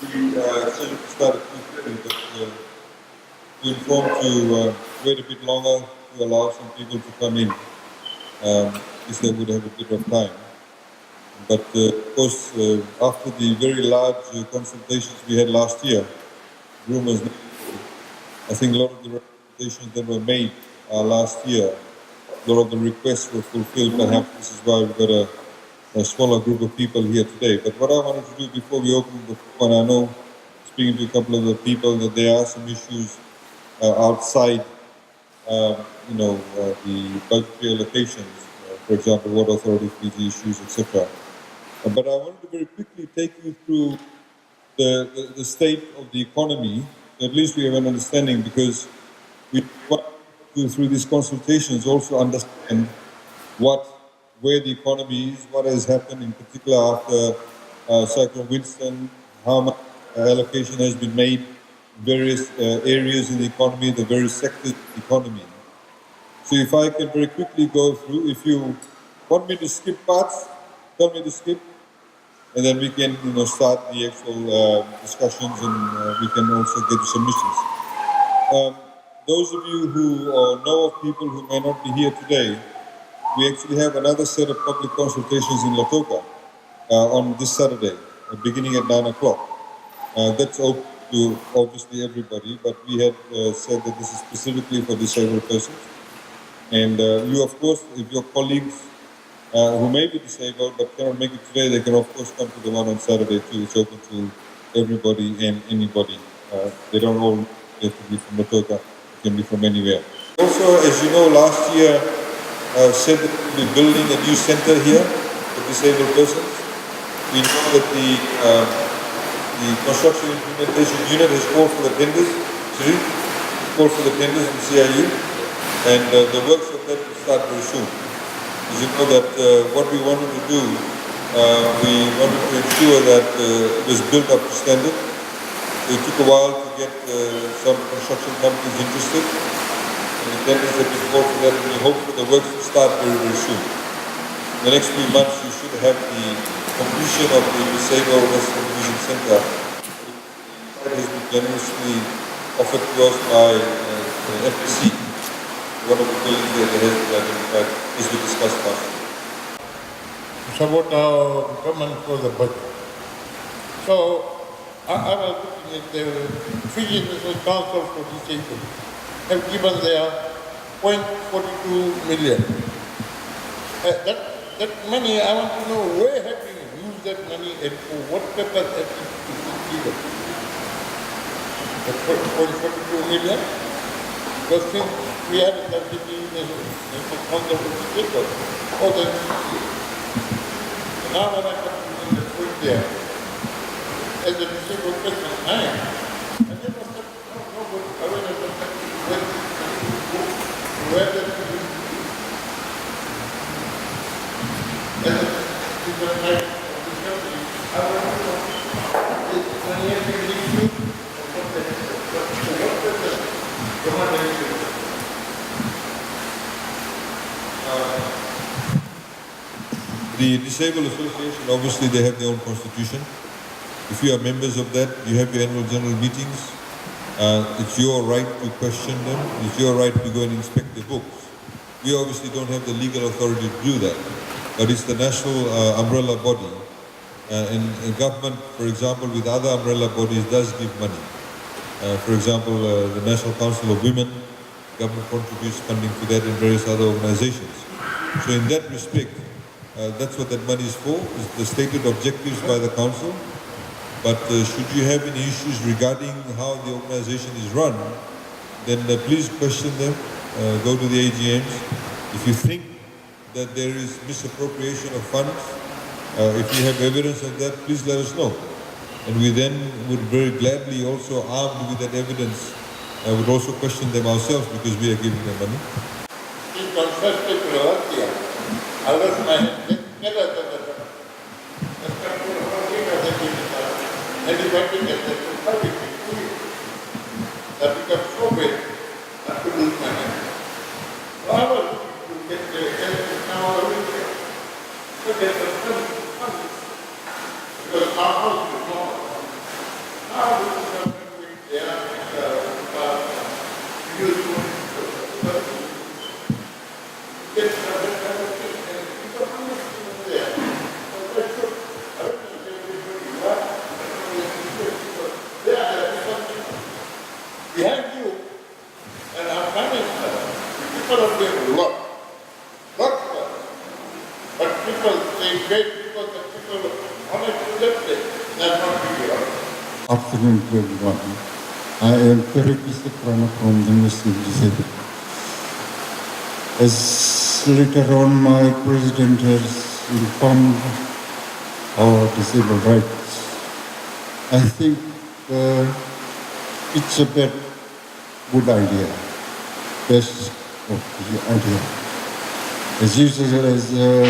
scheduled to start at 2:30, but we informed to wait a bit longer to allow some people to come in, if they would have a bit of time. But of course, after the very large consultations we had last year, rumors, I think a lot of the representations that were made last year, a lot of the requests were fulfilled. Perhaps this is why we've got a smaller group of people here today. But what I wanted to do before we open the floor, and I know, speaking to a couple of the people, that there are some issues outside, the budgetary allocations, for example, water authority fees issues, etc. But I wanted to very quickly take you through the state of the economy. At least we have an understanding, because we want to, through these consultations, also understand where the economy is, what has happened in particular after Cyclone Winston, how much allocation has been made in various areas in the economy, the various sectors of the economy. So if I can very quickly go through, if you want me to skip parts, tell me to skip, and then we can start the actual discussions, and we can also get submissions. Those of you who know of people who may not be here today, we actually have another set of public consultations in Lautoka on this Saturday, beginning at 9 o'clock. That's open to obviously everybody, but we had said that this is specifically for disabled persons. And you, of course, if your colleagues who may be disabled but cannot make it today, they can of course come to the one on Saturday too. It's open to everybody and anybody. They don't all have to be from Lautoka, it can be from anywhere. Also, as you know, last year said that we'll be building a new center here for disabled persons. We know that the construction implementation unit has called for the tenders, called for the tenders in CIU, and the works of that will start very soon. As you know that what we wanted to do, we wanted to ensure that it was built up to standard. So it took a while to get some construction companies interested. And the tenders have been called for that, and we hope for the works to start very, very soon. In the next few months, you should have the completion of the Disabled Western Division Center. It has been generously offered to us by FPC, one of the buildings that has been identified, as we discussed last year. Support our government for the budget. So I was looking at the Fiji National Council for Disabled have given their 0.42 million. That money, I want to know where have you used that money and for what purpose have you given? The 0.42 million? Because since we had the Fiji National Council for Disabled, all the now when I come to the point there, as a disabled person, I never said, no, but I will never say, where the as a different type of discovery, I will know this money has been issued for what purpose? The Disabled Association, obviously they have their own constitution. If you are members of that, you have your annual general meetings. It's your right to question them. It's your right to go and inspect the books. We obviously don't have the legal authority to do that, but it's the national umbrella body. And the government, for example, with other umbrella bodies does give money. For example, the National Council of Women, government contributes funding to that and various other organizations. So in that respect, that's what that money is for, is the stated objectives by the council. But should you have any issues regarding how the organization is run, then please question them, go to the AGMs. If you think that there is misappropriation of funds, if you have evidence of that, please let us know. And we then would very gladly, also armed with that evidence, would also question them ourselves, because we are giving them money. In contrast to last year, I was my everybody gets the public that becomes so big, I could lose my hand. So I was to get the now I will get so there's a funds because our house is small. use for it. Get that kind of thing, and people are not even there. So that's good. I don't think everybody what, they are the people behind you, and I'm coming, people are doing a lot. But people, they pay because the people want to live there. That's not big deal. Afternoon to everyone. I am Ferry Soprano from the Muslim Disabled. As later on my president has informed our disabled rights, I think it's a good idea, best of the idea. As usual, as a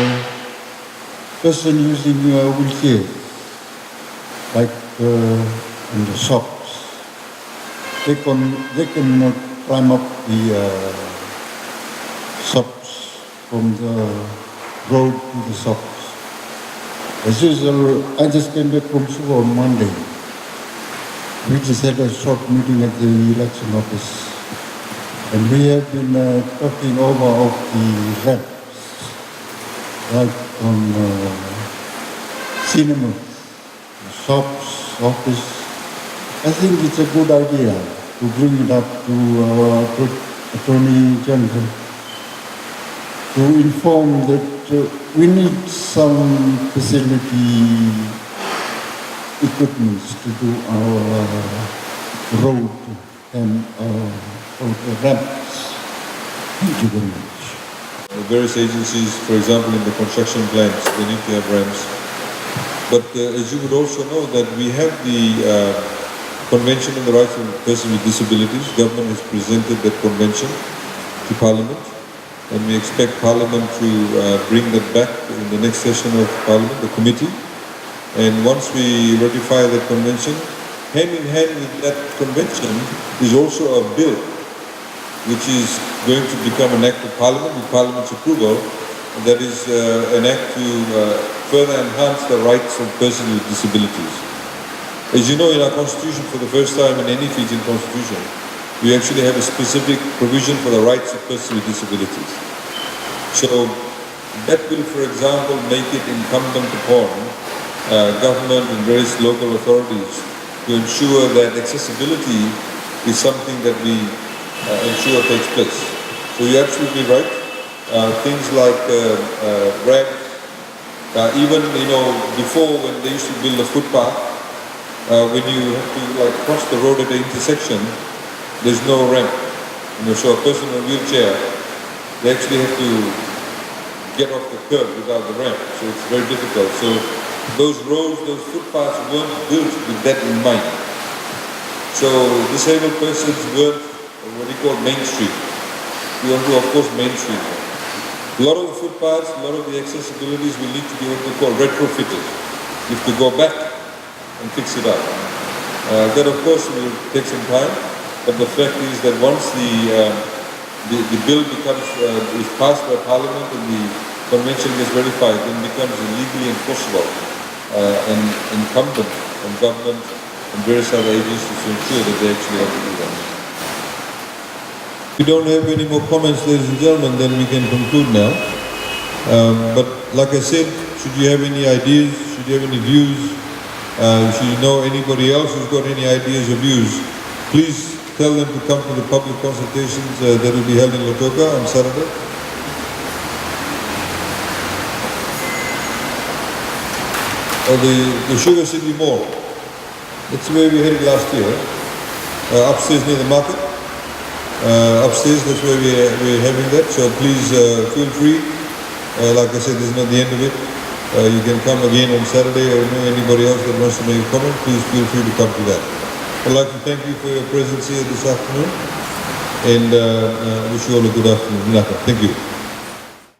person using a wheelchair, like in the shops, they can climb up the shops from the road to the shops. As usual, I just came back from Suva on Monday. We just had a short meeting at the election office, and we have been talking over of the ramps, like on cinemas, shops, office. I think it's a good idea to bring it up to our Attorney General to inform that we need some facility equipments to do our road and ramps. Thank you very much. Various agencies, for example, in the construction plants, they need to have ramps. But as you would also know that we have the Convention on the Rights of Persons with Disabilities. Government has presented that convention to Parliament, and we expect Parliament to bring that back in the next session of Parliament, the committee. And once we ratify that convention, hand in hand with that convention is also a bill which is going to become an act of Parliament with Parliament's approval. And that is an act to further enhance the rights of persons with disabilities. As you know, in our constitution, for the first time in any Fijian constitution, we actually have a specific provision for the rights of persons with disabilities. So that will, for example, make it incumbent upon government and various local authorities to ensure that accessibility is something that we ensure takes place. So you're absolutely right. Things like ramps, even before when they used to build a footpath, when you have to cross the road at the intersection, there's no ramp. So a person in a wheelchair, they actually have to get off the curb without the ramp. So it's very difficult. So those roads, those footpaths weren't built with that in mind. So disabled persons weren't what we call Main Street. We want to, of course, Main Street. A lot of the footpaths, a lot of the accessibilities will need to be what we call retrofitted. You have to go back and fix it up. That, of course, will take some time, but the fact is that once the bill is passed by Parliament and the convention gets ratified, then it becomes legally enforceable and incumbent on government and various other agencies to ensure that they actually have to do that. If we don't have any more comments, ladies and gentlemen, then we can conclude now. But like I said, should you have any ideas, should you have any views, should you know anybody else who's got any ideas or views, please tell them to come to the public consultations that will be held in Lautoka on Saturday. Or the Sugar City Mall. That's where we headed last year. Upstairs near the market. Upstairs, that's where we're having that. So please feel free. Like I said, this is not the end of it. You can come again on Saturday, or know anybody else that wants to make a comment, please feel free to come to that. I'd like to thank you for your presence here this afternoon, and wish you all a good afternoon. Thank you.